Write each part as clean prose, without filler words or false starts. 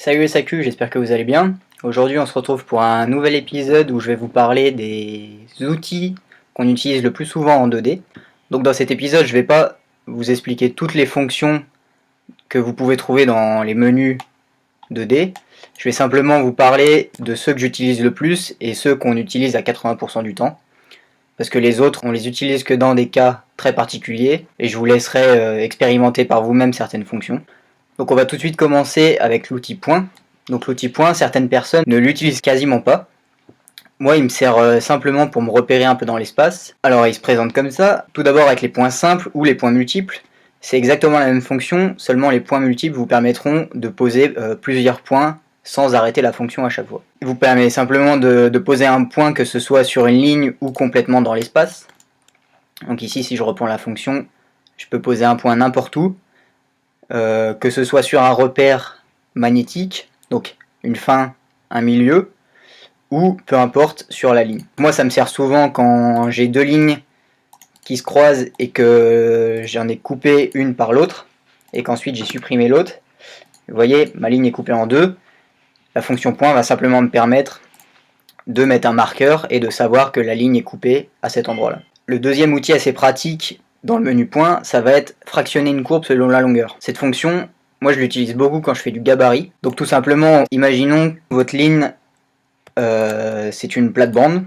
Salut les SACU, j'espère que vous allez bien. Aujourd'hui on se retrouve pour un nouvel épisode où je vais vous parler des outils qu'on utilise le plus souvent en 2D. Donc dans cet épisode je ne vais pas vous expliquer toutes les fonctions que vous pouvez trouver dans les menus 2D. Je vais simplement vous parler de ceux que j'utilise le plus et ceux qu'on utilise à 80% du temps. Parce que les autres on les utilise que dans des cas très particuliers et je vous laisserai expérimenter par vous-même certaines fonctions. Donc on va tout de suite commencer avec l'outil point. Donc l'outil point, certaines personnes ne l'utilisent quasiment pas. Moi il me sert simplement pour me repérer un peu dans l'espace. Alors il se présente comme ça, tout d'abord avec les points simples ou les points multiples. C'est exactement la même fonction, seulement les points multiples vous permettront de poser plusieurs points sans arrêter la fonction à chaque fois. Il vous permet simplement de poser un point, que ce soit sur une ligne ou complètement dans l'espace. Donc ici si je reprends la fonction, je peux poser un point n'importe où. Que ce soit sur un repère magnétique, donc une fin, un milieu, ou peu importe sur la ligne. Moi ça me sert souvent quand j'ai deux lignes qui se croisent et que j'en ai coupé une par l'autre, et qu'ensuite j'ai supprimé l'autre. Vous voyez, ma ligne est coupée en deux. La fonction point va simplement me permettre de mettre un marqueur et de savoir que la ligne est coupée à cet endroit-là. Le deuxième outil assez pratique dans le menu point, ça va être fractionner une courbe selon la longueur. Cette fonction, moi je l'utilise beaucoup quand je fais du gabarit. Donc tout simplement, imaginons que votre ligne c'est une plate-bande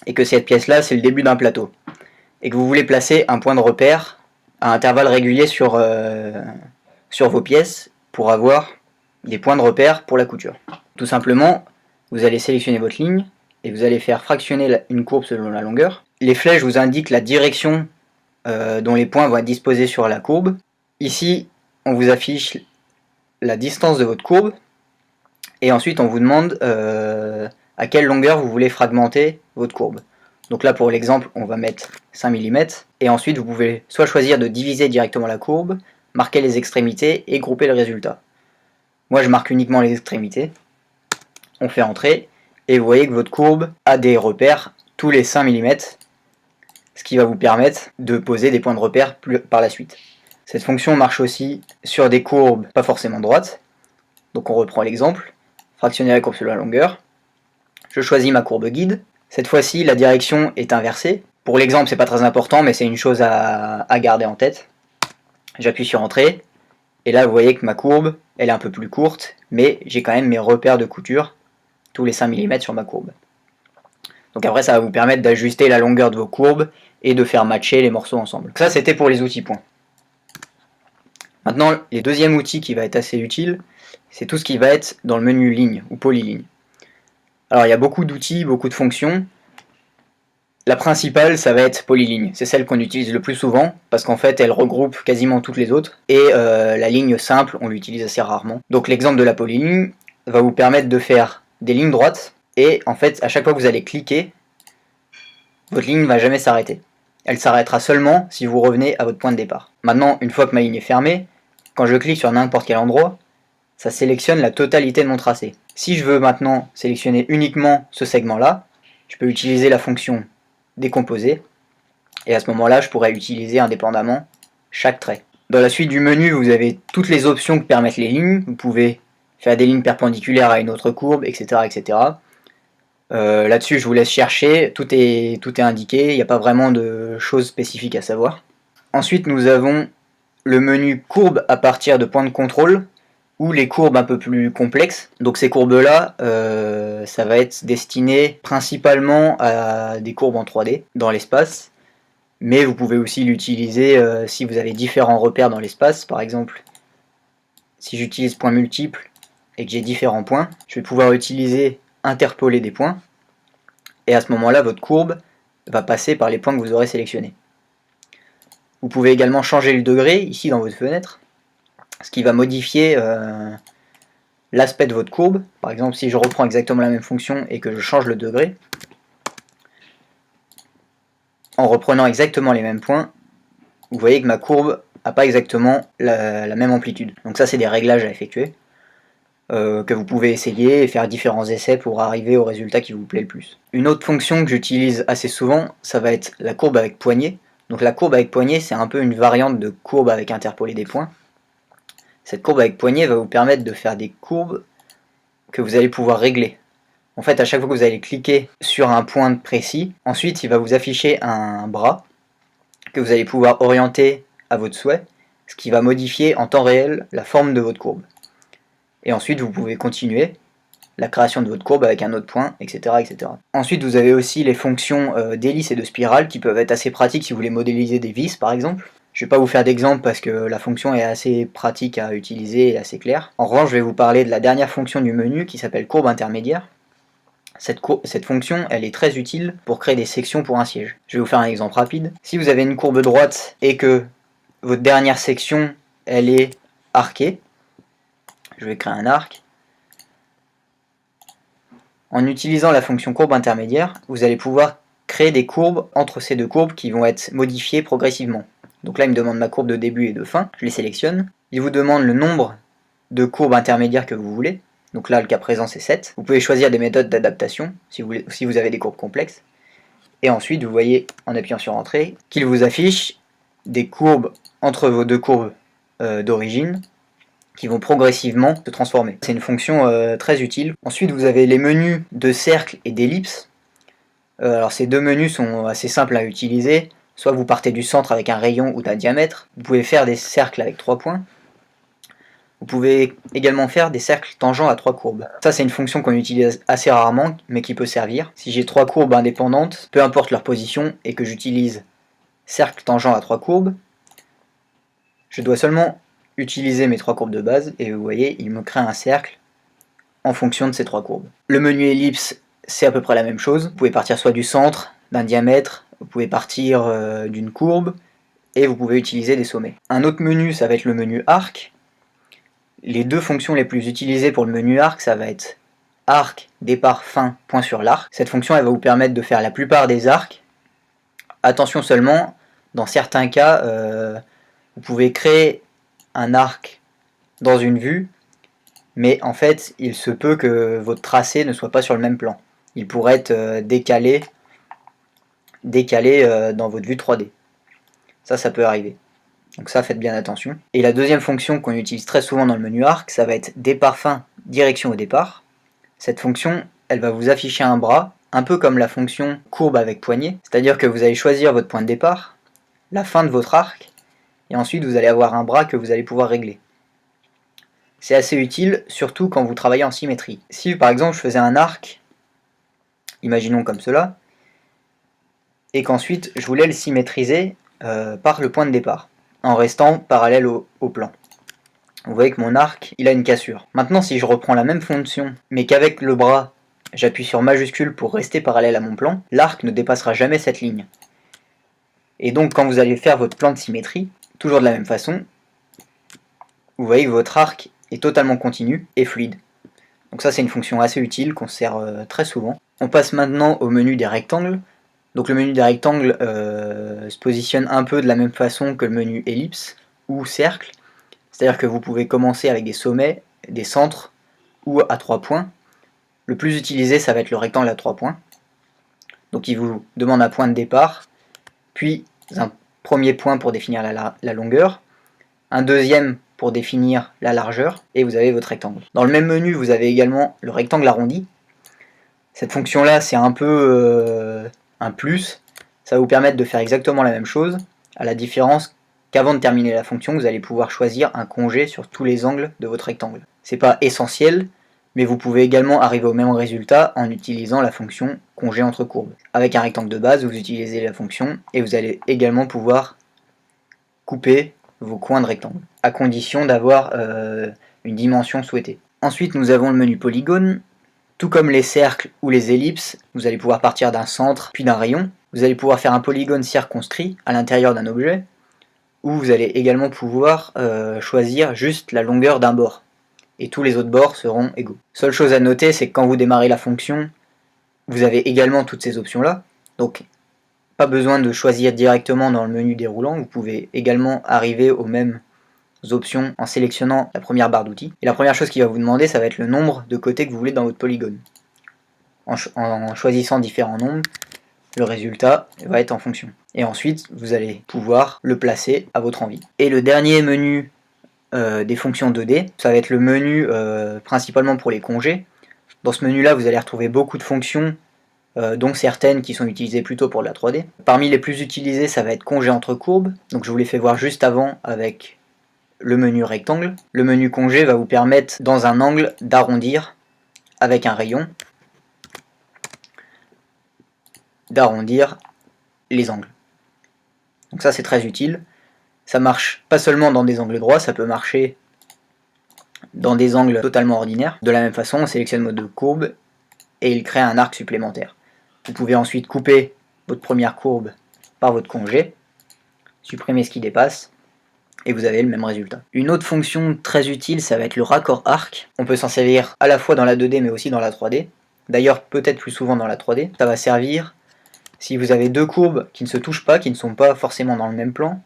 et que cette pièce-là c'est le début d'un plateau. Et que vous voulez placer un point de repère à intervalles réguliers sur vos pièces pour avoir des points de repère pour la couture. Tout simplement, vous allez sélectionner votre ligne et vous allez faire fractionner une courbe selon la longueur. Les flèches vous indiquent la direction dont les points vont être disposés sur la courbe. Ici, on vous affiche la distance de votre courbe et ensuite on vous demande à quelle longueur vous voulez fragmenter votre courbe. Donc là pour l'exemple, on va mettre 5 mm et ensuite vous pouvez soit choisir de diviser directement la courbe, marquer les extrémités et grouper le résultat. Moi je marque uniquement les extrémités. On fait entrer et vous voyez que votre courbe a des repères tous les 5 mm, ce qui va vous permettre de poser des points de repère par la suite. Cette fonction marche aussi sur des courbes pas forcément droites. Donc on reprend l'exemple, fractionner la courbe sur la longueur. Je choisis ma courbe guide. Cette fois-ci la direction est inversée. Pour l'exemple c'est pas très important mais c'est une chose à garder en tête. J'appuie sur entrée et là vous voyez que ma courbe elle est un peu plus courte mais j'ai quand même mes repères de couture tous les 5 mm sur ma courbe. Donc après ça va vous permettre d'ajuster la longueur de vos courbes et de faire matcher les morceaux ensemble. Ça c'était pour les outils points. Maintenant le deuxième outil qui va être assez utile, c'est tout ce qui va être dans le menu ligne ou polyligne. Alors il y a beaucoup d'outils, beaucoup de fonctions. La principale ça va être polyligne, c'est celle qu'on utilise le plus souvent parce qu'en fait elle regroupe quasiment toutes les autres et la ligne simple on l'utilise assez rarement. Donc l'exemple de la polyligne va vous permettre de faire des lignes droites et en fait à chaque fois que vous allez cliquer, votre ligne ne va jamais s'arrêter. Elle s'arrêtera seulement si vous revenez à votre point de départ. Maintenant, une fois que ma ligne est fermée, quand je clique sur n'importe quel endroit, ça sélectionne la totalité de mon tracé. Si je veux maintenant sélectionner uniquement ce segment-là, je peux utiliser la fonction décomposer, et à ce moment-là, je pourrais utiliser indépendamment chaque trait. Dans la suite du menu, vous avez toutes les options que permettent les lignes. Vous pouvez faire des lignes perpendiculaires à une autre courbe, etc. etc. Là-dessus je vous laisse chercher, tout est indiqué, il n'y a pas vraiment de choses spécifiques à savoir. Ensuite nous avons le menu courbes à partir de points de contrôle, ou les courbes un peu plus complexes. Donc ces courbes là, ça va être destiné principalement à des courbes en 3D dans l'espace, mais vous pouvez aussi l'utiliser si vous avez différents repères dans l'espace. Par exemple, si j'utilise points multiples et que j'ai différents points, je vais pouvoir utiliser interpoler des points, et à ce moment-là, votre courbe va passer par les points que vous aurez sélectionnés. Vous pouvez également changer le degré, ici dans votre fenêtre, ce qui va modifier l'aspect de votre courbe. Par exemple, si je reprends exactement la même fonction et que je change le degré, en reprenant exactement les mêmes points, vous voyez que ma courbe n'a pas exactement la même amplitude. Donc ça, c'est des réglages à effectuer. Que vous pouvez essayer et faire différents essais pour arriver au résultat qui vous plaît le plus. Une autre fonction que j'utilise assez souvent, ça va être la courbe avec poignée. Donc la courbe avec poignée, c'est un peu une variante de courbe avec interpolé des points. Cette courbe avec poignée va vous permettre de faire des courbes que vous allez pouvoir régler. En fait, à chaque fois que vous allez cliquer sur un point précis, ensuite il va vous afficher un bras que vous allez pouvoir orienter à votre souhait, ce qui va modifier en temps réel la forme de votre courbe. Et ensuite vous pouvez continuer la création de votre courbe avec un autre point, etc. etc. Ensuite vous avez aussi les fonctions d'hélice et de spirale qui peuvent être assez pratiques si vous voulez modéliser des vis par exemple. Je ne vais pas vous faire d'exemple parce que la fonction est assez pratique à utiliser et assez claire. En revanche, je vais vous parler de la dernière fonction du menu qui s'appelle courbe intermédiaire. Cette fonction, elle est très utile pour créer des sections pour un siège. Je vais vous faire un exemple rapide. Si vous avez une courbe droite et que votre dernière section, elle est arquée, je vais créer un arc. En utilisant la fonction courbe intermédiaire, vous allez pouvoir créer des courbes entre ces deux courbes qui vont être modifiées progressivement. Donc là, il me demande ma courbe de début et de fin, je les sélectionne. Il vous demande le nombre de courbes intermédiaires que vous voulez. Donc là, le cas présent, c'est 7. Vous pouvez choisir des méthodes d'adaptation si vous avez des courbes complexes. Et ensuite, vous voyez, en appuyant sur Entrée, qu'il vous affiche des courbes entre vos deux courbes d'origine qui vont progressivement se transformer. C'est une fonction très utile. Ensuite, vous avez les menus de cercle et d'ellipse. Alors ces deux menus sont assez simples à utiliser. Soit vous partez du centre avec un rayon ou d'un diamètre. Vous pouvez faire des cercles avec 3 points. Vous pouvez également faire des cercles tangents à 3 courbes. Ça, c'est une fonction qu'on utilise assez rarement, mais qui peut servir. Si j'ai 3 courbes indépendantes, peu importe leur position, et que j'utilise cercle tangent à 3 courbes, je dois seulement utiliser mes 3 courbes de base, et vous voyez, il me crée un cercle en fonction de ces 3 courbes. Le menu ellipse, c'est à peu près la même chose. Vous pouvez partir soit du centre, d'un diamètre, vous pouvez partir d'une courbe, et vous pouvez utiliser des sommets. Un autre menu, ça va être le menu arc. Les deux fonctions les plus utilisées pour le menu arc, ça va être arc, départ, fin, point sur l'arc. Cette fonction, elle va vous permettre de faire la plupart des arcs. Attention seulement, dans certains cas, vous pouvez créer un arc dans une vue, mais en fait, il se peut que votre tracé ne soit pas sur le même plan. Il pourrait être décalé dans votre vue 3D. Ça peut arriver. Donc ça, faites bien attention. Et la deuxième fonction qu'on utilise très souvent dans le menu arc, ça va être départ fin, direction au départ. Cette fonction, elle va vous afficher un bras, un peu comme la fonction courbe avec poignée, c'est-à-dire que vous allez choisir votre point de départ, la fin de votre arc, et ensuite vous allez avoir un bras que vous allez pouvoir régler. C'est assez utile, surtout quand vous travaillez en symétrie. Si par exemple je faisais un arc, imaginons comme cela, et qu'ensuite je voulais le symétriser par le point de départ, en restant parallèle au plan. Vous voyez que mon arc, il a une cassure. Maintenant, si je reprends la même fonction, mais qu'avec le bras, j'appuie sur majuscule pour rester parallèle à mon plan, l'arc ne dépassera jamais cette ligne. Et donc, quand vous allez faire votre plan de symétrie, toujours de la même façon, vous voyez que votre arc est totalement continu et fluide. Donc ça, c'est une fonction assez utile qu'on sert très souvent. On passe maintenant au menu des rectangles. Donc le menu des rectangles se positionne un peu de la même façon que le menu ellipse ou cercle. C'est-à-dire que vous pouvez commencer avec des sommets, des centres ou à 3 points. Le plus utilisé, ça va être le rectangle à 3 points. Donc il vous demande un point de départ, puis un premier point pour définir la longueur, un deuxième pour définir la largeur, et vous avez votre rectangle. Dans le même menu, vous avez également le rectangle arrondi. Cette fonction-là, c'est un peu un plus. Ça va vous permettre de faire exactement la même chose, à la différence qu'avant de terminer la fonction, vous allez pouvoir choisir un congé sur tous les angles de votre rectangle. C'est pas essentiel, mais vous pouvez également arriver au même résultat en utilisant la fonction congé entre courbes. Avec un rectangle de base, vous utilisez la fonction et vous allez également pouvoir couper vos coins de rectangle, à condition d'avoir une dimension souhaitée. Ensuite, nous avons le menu polygone. Tout comme les cercles ou les ellipses, vous allez pouvoir partir d'un centre puis d'un rayon. Vous allez pouvoir faire un polygone circonscrit à l'intérieur d'un objet, ou vous allez également pouvoir choisir juste la longueur d'un bord, et tous les autres bords seront égaux. Seule chose à noter, c'est que quand vous démarrez la fonction, vous avez également toutes ces options-là, donc pas besoin de choisir directement dans le menu déroulant, vous pouvez également arriver aux mêmes options en sélectionnant la première barre d'outils. Et la première chose qu'il va vous demander, ça va être le nombre de côtés que vous voulez dans votre polygone. En choisissant différents nombres, le résultat va être en fonction. Et ensuite, vous allez pouvoir le placer à votre envie. Et le dernier menu des fonctions 2D, ça va être le menu principalement pour les congés. Dans ce menu là vous allez retrouver beaucoup de fonctions, dont certaines qui sont utilisées plutôt pour la 3D. Parmi les plus utilisées, ça va être congé entre courbes, donc je vous l'ai fait voir juste avant avec le menu rectangle. Le menu congé va vous permettre dans un angle d'arrondir avec un rayon, d'arrondir les angles. Donc ça c'est très utile. Ça marche pas seulement dans des angles droits, ça peut marcher dans des angles totalement ordinaires. De la même façon, on sélectionne mode de courbe et il crée un arc supplémentaire. Vous pouvez ensuite couper votre première courbe par votre congé, supprimer ce qui dépasse, et vous avez le même résultat. Une autre fonction très utile, ça va être le raccord arc. On peut s'en servir à la fois dans la 2D mais aussi dans la 3D. D'ailleurs, peut-être plus souvent dans la 3D. Ça va servir si vous avez deux courbes qui ne se touchent pas, qui ne sont pas forcément dans le même plan,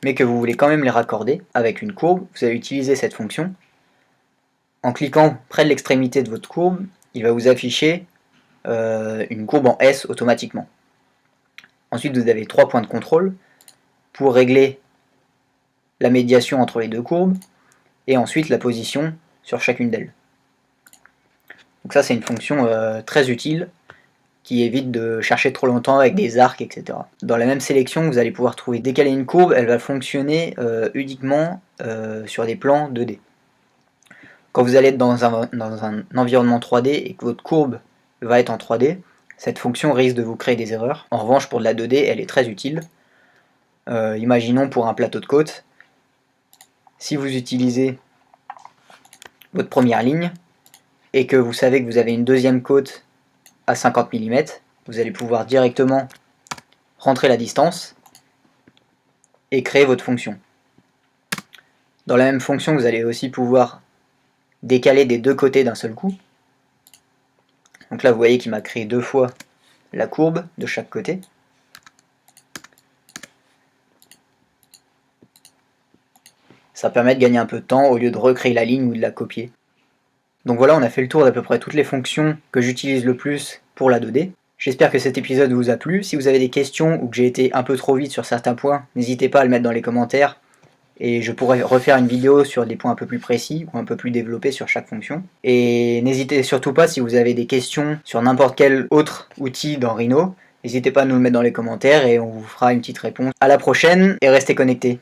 mais que vous voulez quand même les raccorder avec une courbe, vous allez utiliser cette fonction. En cliquant près de l'extrémité de votre courbe, il va vous afficher une courbe en S automatiquement. Ensuite, vous avez 3 points de contrôle pour régler la médiation entre les deux courbes, et ensuite la position sur chacune d'elles. Donc ça c'est une fonction très utile, qui évite de chercher trop longtemps avec des arcs, etc. Dans la même sélection, vous allez pouvoir trouver décaler une courbe, elle va fonctionner uniquement sur des plans 2D. Quand vous allez être dans un environnement 3D et que votre courbe va être en 3D, cette fonction risque de vous créer des erreurs. En revanche, pour de la 2D, elle est très utile. Imaginons pour un plateau de côte, si vous utilisez votre première ligne et que vous savez que vous avez une deuxième côte à 50 mm, vous allez pouvoir directement rentrer la distance et créer votre fonction. Dans la même fonction, vous allez aussi pouvoir décaler des deux côtés d'un seul coup. Donc là, vous voyez qu'il m'a créé deux fois la courbe de chaque côté. Ça permet de gagner un peu de temps au lieu de recréer la ligne ou de la copier. Donc voilà, on a fait le tour d'à peu près toutes les fonctions que j'utilise le plus pour la 2D. J'espère que cet épisode vous a plu. Si vous avez des questions ou que j'ai été un peu trop vite sur certains points, n'hésitez pas à le mettre dans les commentaires et je pourrais refaire une vidéo sur des points un peu plus précis ou un peu plus développés sur chaque fonction. Et n'hésitez surtout pas, si vous avez des questions sur n'importe quel autre outil dans Rhino, n'hésitez pas à nous le mettre dans les commentaires et on vous fera une petite réponse. À la prochaine et restez connectés.